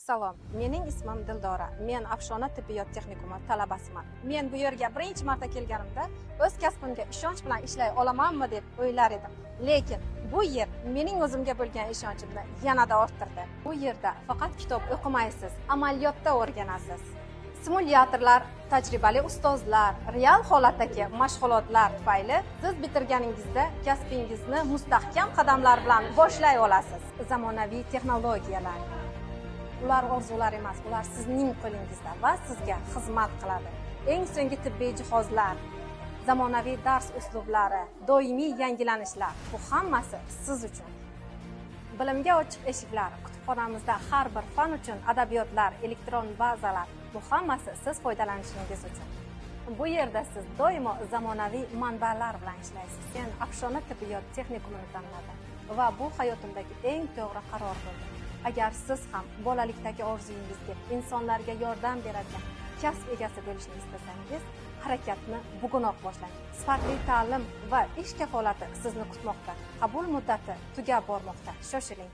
Salom, mening ismim Dildora. Men Afshona tibbiyot texnikumi talabasiman. Men bu yerga birinchi marta kelganimda o'z kasbimga ishonch bilan ishlay olamanmi deb o'ylar edim. Lekin bu yer mening o'zimga bo'lgan ishonchimni yanada orttirdi. Bu yerda faqat kitob o'qimaysiz, amaliyotda o'rganasiz. Simulyatorlar, tajribali ustozlar, real holatdagi mashg'ulotlar tufayli siz bitirganingizda kasbingizni mustahkam qadamlar bilan boshlay olasiz. Zamonaviy texnologiyalar ular orzular emas, ular sizning qo'lingizda va sizga xizmat qiladi. Eng so'nggi tibbiy jihozlar, zamonaviy dars uslublari, doimiy yangilanishlar, bu hammasi siz uchun. Bilimga ochiq eshiklar, kutubxonamizda har bir fan uchun adabiyotlar, elektron bazalar, bu hammasi siz foydalanishingiz uchun. Bu yerda siz doimo zamonaviy manbalar bilan ishlaysiz. Men Afshona tibbiyot texnikumini tanladim va bu hayotimdagi eng to'g'ri qaror bo'ldi. Agar siz ham bolalikdagi orzuyingizga insonlarga yordam beradigan kasb egasi bo'lishni istasangiz, harakatni bugunoq boshlang. Sifatli ta'lim va ish kafolati sizni kutmoqda. Qabul muddati tugab bormoqda. Shoshiling.